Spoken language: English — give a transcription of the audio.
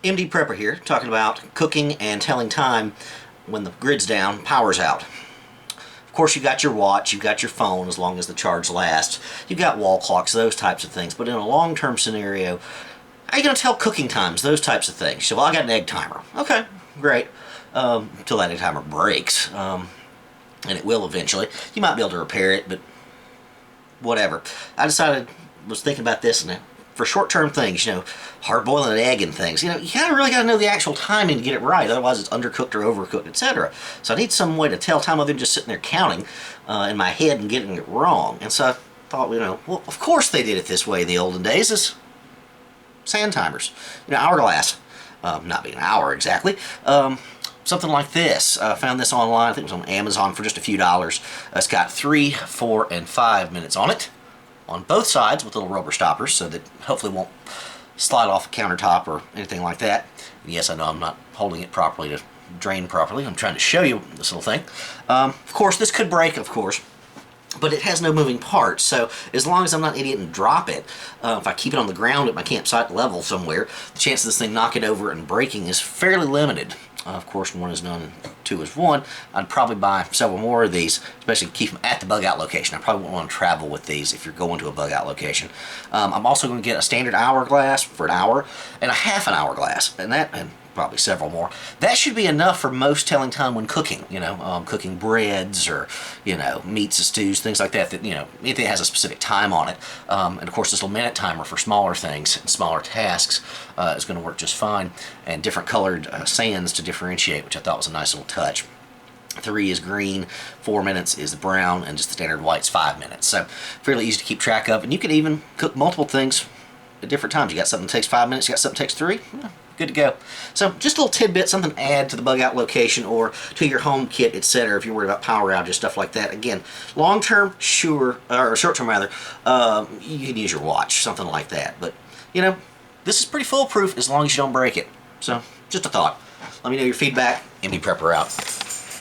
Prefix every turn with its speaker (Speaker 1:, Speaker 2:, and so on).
Speaker 1: MD Prepper here, talking about cooking and telling time when the grid's down, power's out. Of course, you got your watch, you got your phone as long as the charge lasts, you got wall clocks, those types of things. But in a long-term scenario, how are you going to tell cooking times, those types of things? So, well, I got an egg timer. Okay, great. Until that egg timer breaks, and it will eventually. You might be able to repair it, but whatever. Was thinking about this, and for short-term things, hard boiling an egg and things, you really got to know the actual timing to get it right. Otherwise, it's undercooked or overcooked, etc. So I need some way to tell time other than just sitting there counting in my head and getting it wrong. And so I thought, well, of course they did it this way in the olden days. Is sand timers, hourglass, not being an hour exactly. Something like this. I found this online. I think it was on Amazon for just a few dollars. It's got 3, 4, and 5 minutes on it, on both sides with little rubber stoppers, so that hopefully won't slide off the countertop or anything like that. And yes, I know I'm not holding it properly to drain properly. I'm trying to show you this little thing. Of course, this could break, of course, but it has no moving parts, so as long as I'm not an idiot and drop it, if I keep it on the ground at my campsite level somewhere, the chance of this thing knocking over and breaking is fairly limited. Of course, 1 is none and 2 is 1. I'd probably buy several more of these, especially keep them at the bug out location. I probably wouldn't want to travel with these if you're going to a bug out location. I'm also going to get a standard hourglass for an hour and a half an hourglass, and probably several more. That should be enough for most telling time when cooking, cooking breads or, meats and stews, things like that, anything that has a specific time on it. And of course, this little minute timer for smaller things and smaller tasks is going to work just fine. And different colored sands to differentiate, which I thought was a nice little touch. 3 is green, 4 minutes is brown, and just the standard white's 5 minutes. So fairly easy to keep track of. And you can even cook multiple things at different times. You got something that takes 5 minutes, you got something that takes 3. Yeah, good to go. So just a little tidbit, something to add to the bug out location or to your home kit, etc. If you're worried about power outages, stuff like that. Again, long term, sure, or short term rather, you can use your watch, something like that. But this is pretty foolproof as long as you don't break it. So just a thought. Let me know your feedback. MD Prepper out.